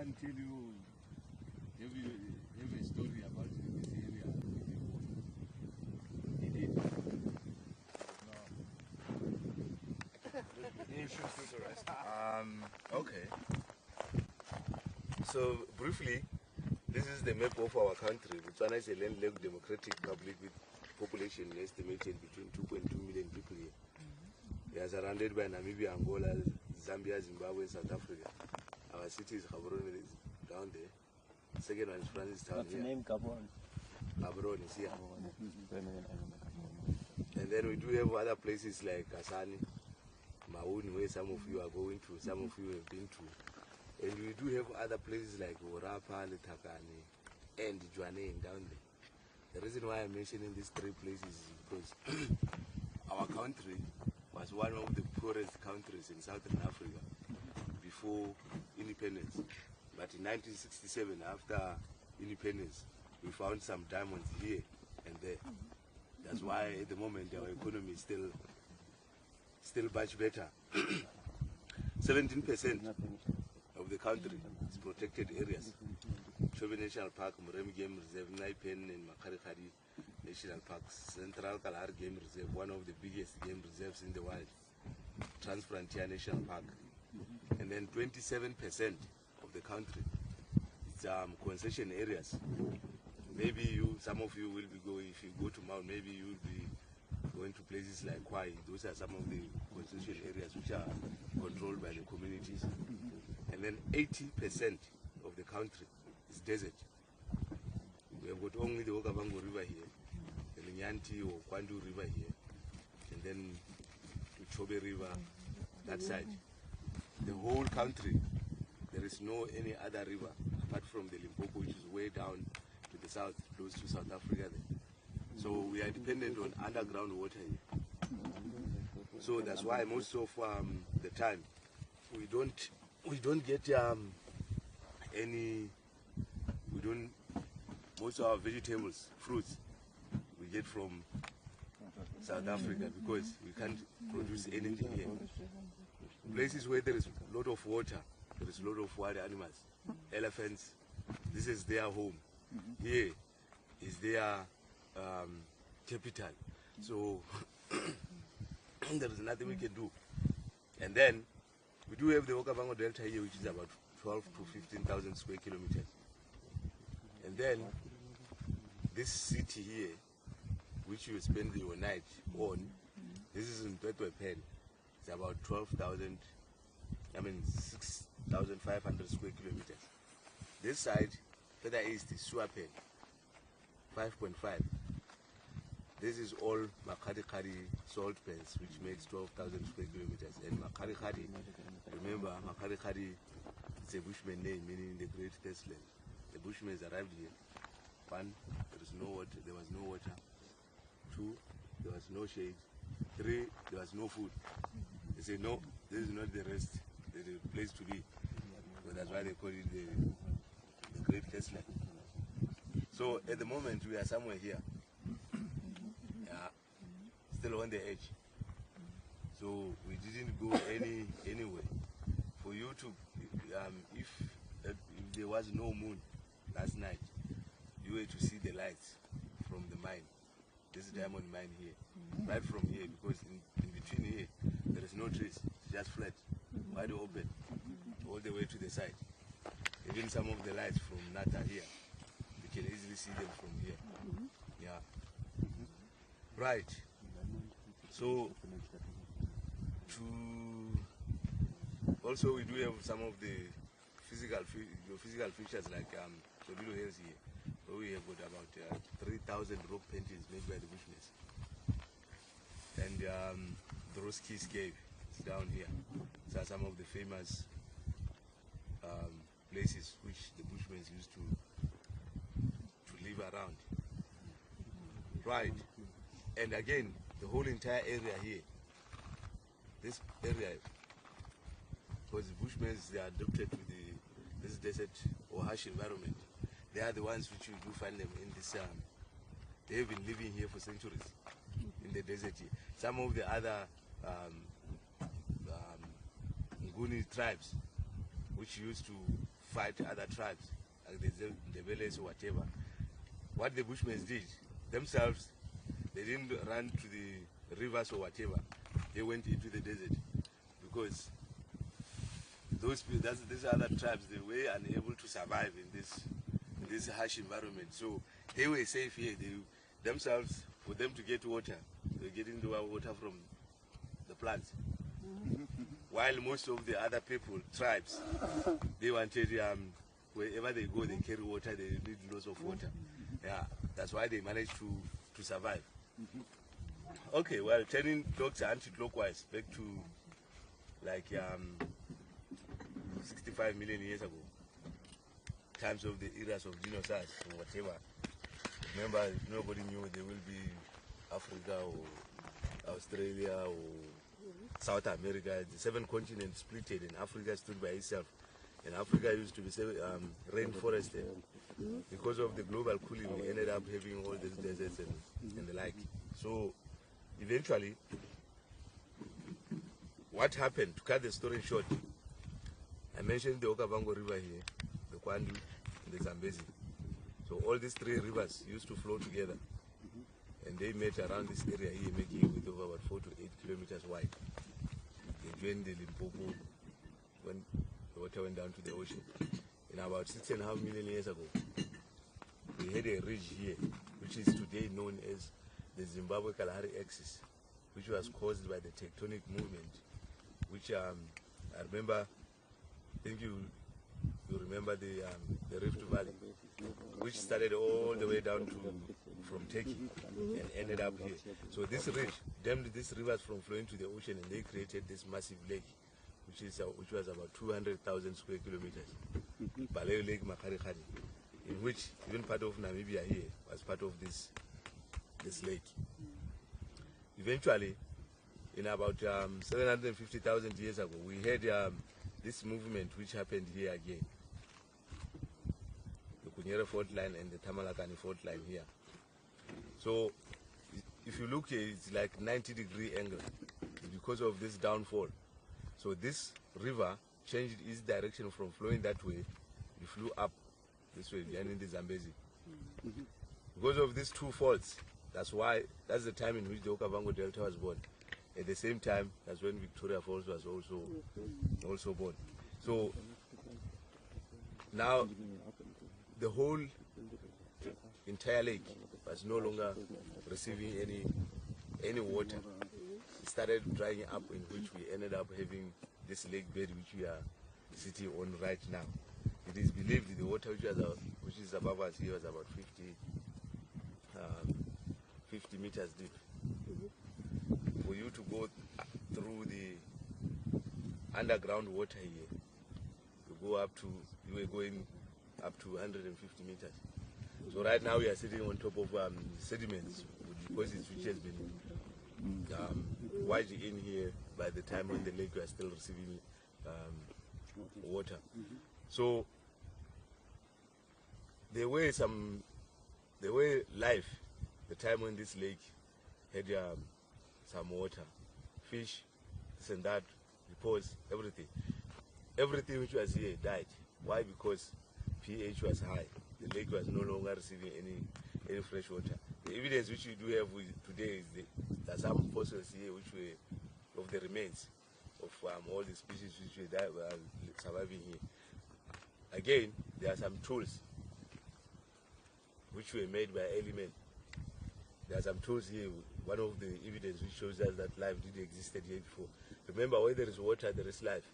can't tell you every story about this area. He did. Okay. So briefly, this is the map of our country. Botswana is a landlocked democratic republic with population estimated between 2.2 million people here. We are surrounded by Namibia, Angola, Zambia, Zimbabwe, South Africa. Our city is Gaborone is down there. Second one is Francistown. What's the name, Gabon? Gaborone is here. And then we do have other places like Kasani, Maun, where some of you are going to, some of you have been to. And we do have other places like Orapa, Letakane, and Juanen down there. The reason why I'm mentioning these three places is because our country was one of the poorest countries in Southern Africa before independence. But in 1967, after independence, we found some diamonds here and there. That's why at the moment our economy is still much better. 17% of the country is protected areas. Chobe National Park, Murem Game Reserve, Naipen and Makgadikgadi National Parks, Central Kalahari Game Reserve, one of the biggest game reserves in the world, Transfrontier National Park. And then 27% of the country is concession areas. Maybe some of you will be going, if you go to Mount, maybe you will be going to places like Kwai. Those are some of the concession areas which are controlled by the communities. And then 80% of the country is desert. We have got only the Okavango River here, the Linyanti or Kwandu River here, and then the Chobe River, that side. The whole country, there is no any other river apart from the Limpopo, which is way down to the south, close to South Africa there. So we are dependent on underground water here. So that's why most of the time we don't get most of our vegetables, fruits, we get from South Africa because we can't produce anything here. Places where there is a lot of water, there is a lot of wild animals, elephants, this is their home. Here is their capital. So there is nothing we can do. And then we do have the Okavango Delta here, which is about 12 to 15,000 square kilometers. And then this city here, which you spend your night on, this is in Pen. It's about 6,500 square kilometers. This side, further east, is Pen, 5.5. This is all Makgadikgadi salt pans, which makes 12,000 square kilometers. And Makgadikgadi, remember, Makgadikgadi is a Bushman name, meaning the Great Thirst Land. The Bushmen arrived here. One, there is no water, there was no water. Two, there was no shade. Three, there was no food. They say, no, this is not the rest, the place to be. So that's why they call it the Great Thirst Land. So at the moment, we are somewhere here. Still on the edge. So we didn't go anywhere. For you to, if there was no moon last night, you were to see the lights from the mine, this diamond mine here, right from here, because in between here, there is no trees, it's just flat, wide open, all the way to the side. Even some of the lights from Nata here, you can easily see them from here. Yeah. Right. So, also we do have some of the physical features like Solilo Hills here, where we have got about 3,000 rock paintings made by the Bushmen. And the Roski's Cave is down here. These are some of the famous places which the Bushmen used to live around. Right. And again, the whole entire area here, this area, because the Bushmen, they are adapted to this desert or harsh environment. They are the ones which you do find them in this, they have been living here for centuries in the desert here. Some of the other Nguni tribes, which used to fight other tribes, like the Beles or whatever. What the Bushmen did themselves, they didn't run to the rivers or whatever. They went into the desert because these other tribes, they were unable to survive in this harsh environment. So they were safe here. Themselves, for them to get water, they were getting the water from the plants. While most of the other people, tribes, they wanted, wherever they go, they carry water, they need lots of water. Yeah, that's why they managed to survive. Okay, well, turning clocks anti-clockwise back to like 65 million years ago, times of the eras of dinosaurs or whatever. Remember, nobody knew there will be Africa or Australia or South America. The 7 continents splitted and Africa stood by itself. And Africa used to be rainforested. Because of the global cooling, we ended up having all these deserts and the like. So eventually, what happened, to cut the story short, I mentioned the Okavango River here, the Kwandu, and the Zambezi. So all these 3 rivers used to flow together. And they met around this area here, making it with over about 4 to 8 kilometers wide. They joined the Limpopo when the water went down to the ocean. And about 6.5 million years ago, we had a ridge here, which is today known as the Zimbabwe-Kalahari axis, which was caused by the tectonic movement, which I remember, I think you remember the Rift Valley, which started all the way down from Turkey and ended up here. So this ridge dammed these rivers from flowing to the ocean, and they created this massive lake, which was about 200,000 square kilometers, Baleo Lake Makgadikgadi, in which even part of Namibia here was part of this lake. Eventually, in about 750,000 years ago, we had this movement which happened here again, the Kunyere fault line and the Tamalakani fault line here. So if you look here, it's like 90-degree angle because of this downfall. So this river changed its direction from flowing that way. It flew up this way, behind the Zambezi. Because of these 2 faults, that's the time in which the Okavango Delta was born. At the same time, that's when Victoria Falls was also born. So now the whole entire lake was no longer receiving any water. It started drying up, in which we ended up having this lake bed which we are sitting on right now. It is believed the water which is above us here was about 50 meters deep. For you to go through the underground water here, you were going up to 150 meters. So right now we are sitting on top of sediments, deposits which has been washed in here by the time when the lake was still receiving water. So there were life the time when this lake had some water, fish, this and that, repose, everything. Everything which was here died. Why? Because pH was high. The lake was no longer receiving any fresh water. The evidence which we do have today is there are some fossils here which were of the remains of all the species which were surviving here. Again, there are some tools which were made by early men. There are some tools here. One of the evidence which shows us that life did existed here before. Remember, where there is water, there is life.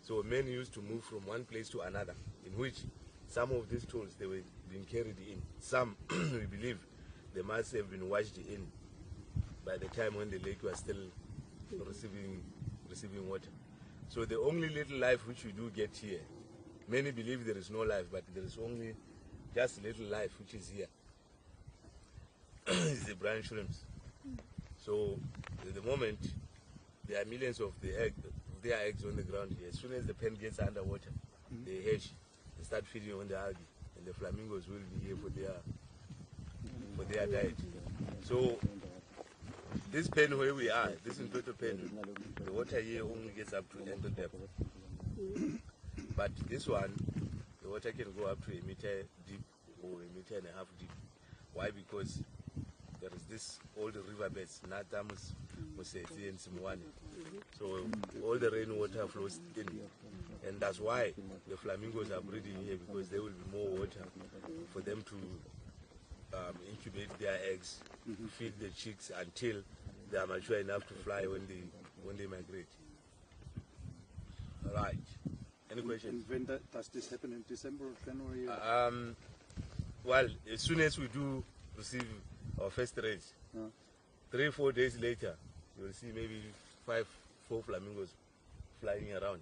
So men used to move from one place to another, in which some of these tools, they were being carried in. Some, we believe, they must have been washed in by the time when the lake was still receiving water. So the only little life which we do get here, many believe there is no life, but there is only just little life which is here. It's the brine shrimps. So at the moment, there are millions of their eggs on the ground here. As soon as the pen gets underwater, they hatch and start feeding on the algae, and the flamingos will be here for their diet. So this pen where we are, this Mpeto pen, the water here only gets up to ankle depth. But this one, the water can go up to a meter deep or a meter and a half deep. Why? Because there is this old riverbeds, Natamus, Museti, and Simwani. So all the rainwater flows in, and that's why the flamingos are breeding here, because there will be more water for them to incubate their eggs, feed the chicks until they are mature enough to fly when they migrate. All right. Any questions? And when does this happen, in December or January? Well, as soon as we do receive our first raise, 3 or 4 days later, you will see maybe 4 flamingos flying around.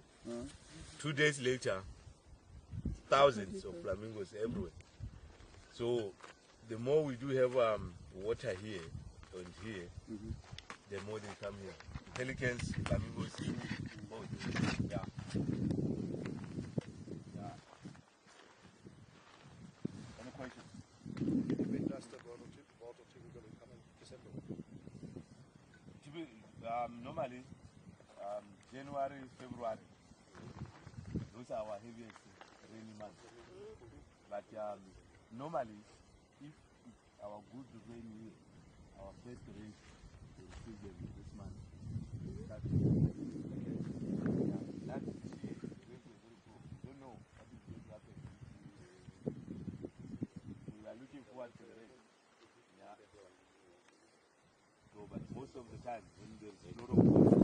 2 days later, thousands of flamingos everywhere. So the more we do have water here and here, the more they come here. Pelicans, flamingos, both. Yeah. Any questions? When does the water typically come in December? Normally, January, February, those are our heaviest rainy months. But normally, if it's our good rain year, our first rain will see them this month. That's this year, the rains were very poor. We don't know what is going to happen. We are looking forward to the rain. Yeah. So, but most of the time, when there's a lot of